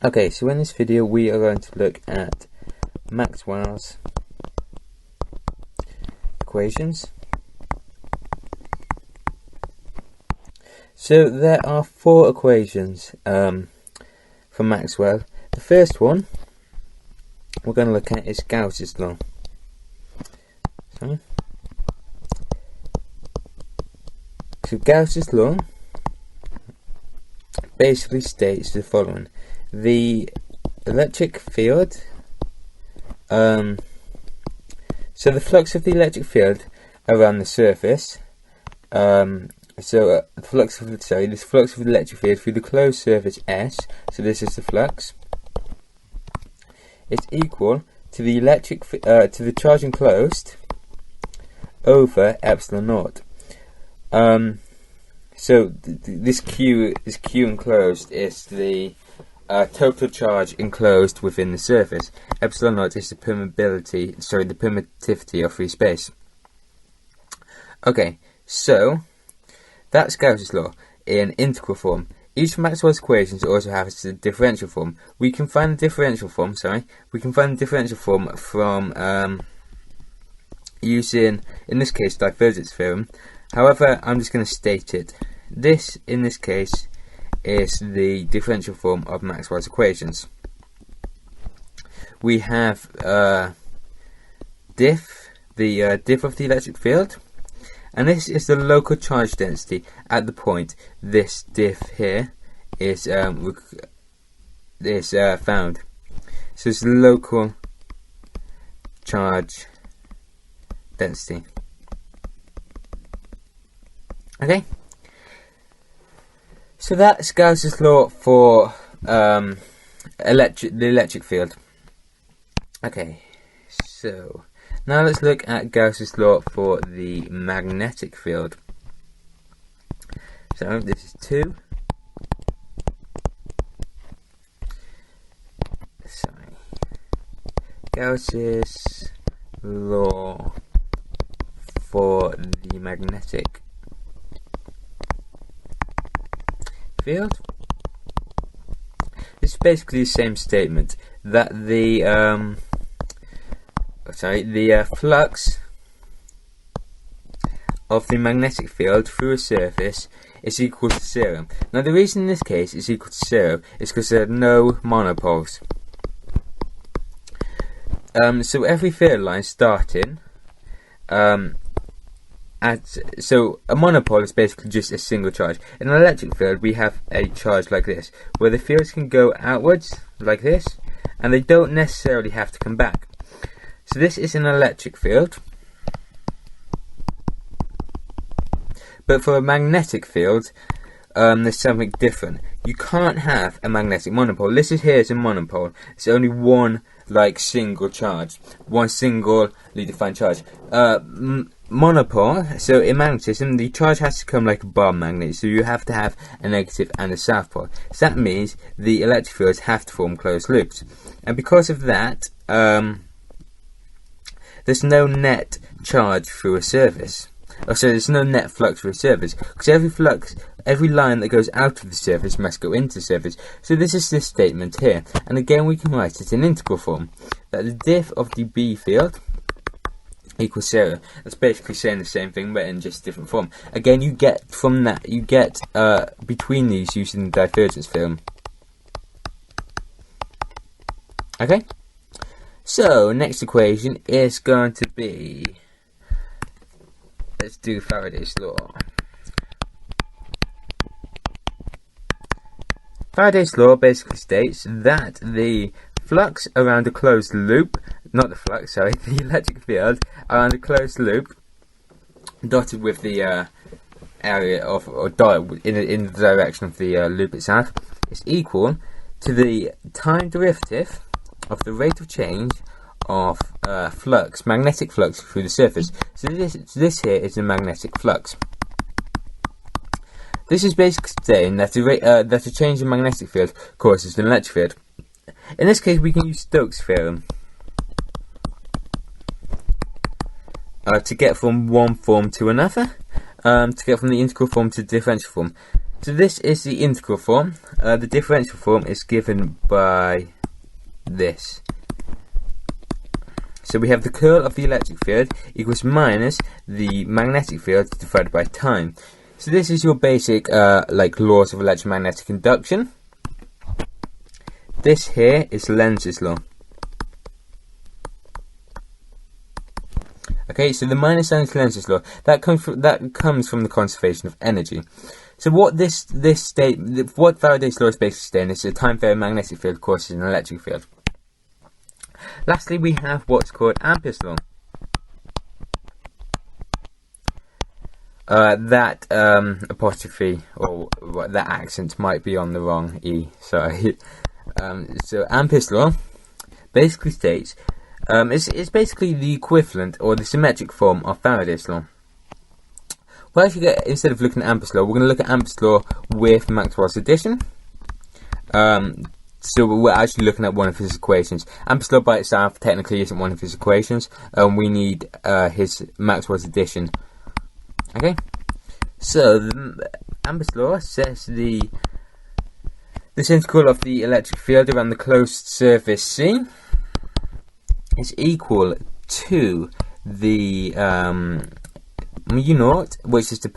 Okay, so in this video we are going to look at Maxwell's equations. So there are four equations from Maxwell. The first one we're going to look at is Gauss's law. So Gauss's law basically states the following: the electric field, so the flux of the electric field around the surface, the flux of the electric field through the closed surface S, so this is the flux, it's equal to the to the charge enclosed over epsilon naught. So this Q enclosed is the total charge enclosed within the surface. Epsilon naught is the permittivity of free space. Okay, so that's Gauss's law in integral form. Each of Maxwell's equations also has a differential form. We can find the differential form. From using, in this case, divergence theorem. However, I'm just going to state it. This, in this case, is the differential form of Maxwell's equations. We have diff of the electric field, and this is the local charge density at the point this diff here is found. So it's local charge density. Okay, so that's Gauss's law for the electric field. Okay, so now let's look at Gauss's law for the magnetic field. So this is 2. Sorry. Gauss's law for the magnetic field. It's basically the same statement that the flux of the magnetic field through a surface is equal to 0. Now the reason in this case it's equal to 0 is because there are no monopoles. So every field line starting so a monopole is basically just a single charge. In an electric field we have a charge like this, where the fields can go outwards like this, and they don't necessarily have to come back. So this is an electric field. But for a magnetic field, there's something different. You can't have a magnetic monopole. This is here is a monopole. It's only one single charge, one singly defined charge. Monopole, so in magnetism the charge has to come like a bar magnet, so you have to have a negative and a south pole. So that means the electric fields have to form closed loops, and because of that there's no net charge through a surface. So there's no net flux through a surface, because every line that goes out of the surface must go into the surface. So this is this statement here, and again we can write it in integral form, that the diff of the B field equals 0. That's basically saying the same thing but in just different form. Again, you get from that, between these using the divergence theorem. Okay, so next equation is going to be, let's do Faraday's law. Faraday's law basically states that the flux around a closed loop, the electric field around a closed loop, dotted with the area of, or dot in the direction of the loop itself, is equal to the time derivative of the rate of change of magnetic flux through the surface. So this here is the magnetic flux. This is basically saying that that a change in magnetic field causes an electric field. In this case, we can use Stokes' theorem to get from one form to another, to get from the integral form to the differential form. So this is the integral form. The differential form is given by this. So we have the curl of the electric field equals minus the magnetic field divided by time. So this is your basic like laws of electromagnetic induction. This here is Lenz's law. Okay, so the minus sign is Lenz's law. That comes from the conservation of energy. So what what Faraday's law is basically saying is a time varying magnetic field causes an electric field. Lastly, we have what's called Ampere's law. That apostrophe or that accent might be on the wrong E. Sorry. So Ampere's law basically states it's basically the equivalent or the symmetric form of Faraday's law. Well, instead of looking at Ampere's law, we're going to look at Ampere's law with Maxwell's addition. So we're actually looking at one of his equations. Ampere's law by itself technically isn't one of his equations. We need his Maxwell's addition. Okay. So Ampere's law says this integral of the electric field around the closed surface C is equal to the mu naught, which is the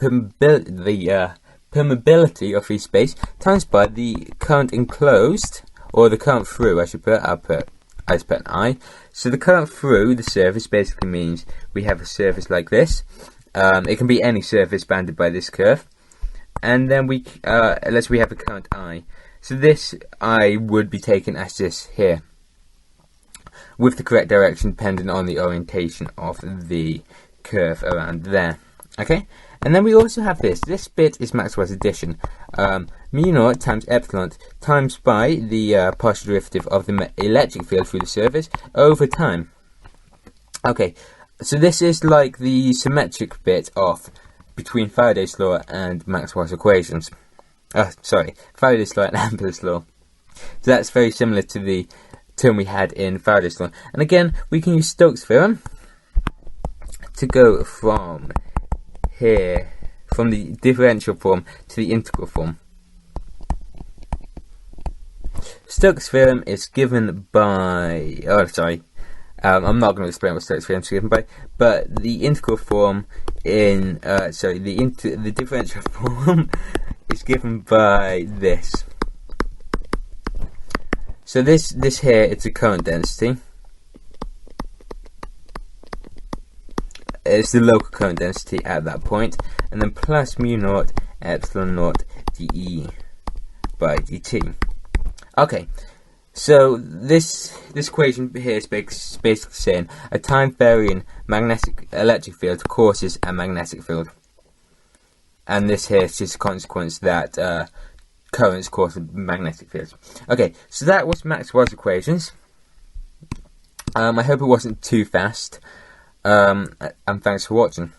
permeability of free space, times by the current enclosed, or the current through, I should put. I just put an I. So the current through the surface basically means we have a surface like this. It can be any surface bounded by this curve, and then unless we have a current I. So this I would be taken as this here, with the correct direction dependent on the orientation of the curve around there. Okay, and then we also have this bit is Maxwell's addition, mu naught times epsilon times by the partial derivative of the electric field through the surface over time. Okay, so this is like the symmetric bit of between Faraday's law and Maxwell's equations. Faraday's law and Ampere's law. So that's very similar to the term we had in Faraday's law. And again, we can use Stokes' theorem to go from here, from the differential form to the integral form. Stokes' theorem is given by... I'm not going to explain what Stokes' theorem is given by, but the integral form in... the differential form is given by this. So this here, it's a current density. It's the local current density at that point, and then plus mu naught epsilon naught dE by dt. Okay, so this equation here is basically saying a time varying electric field causes a magnetic field, and this here is just a consequence that currents cause magnetic fields. Okay, so that was Maxwell's equations. I hope it wasn't too fast. And thanks for watching.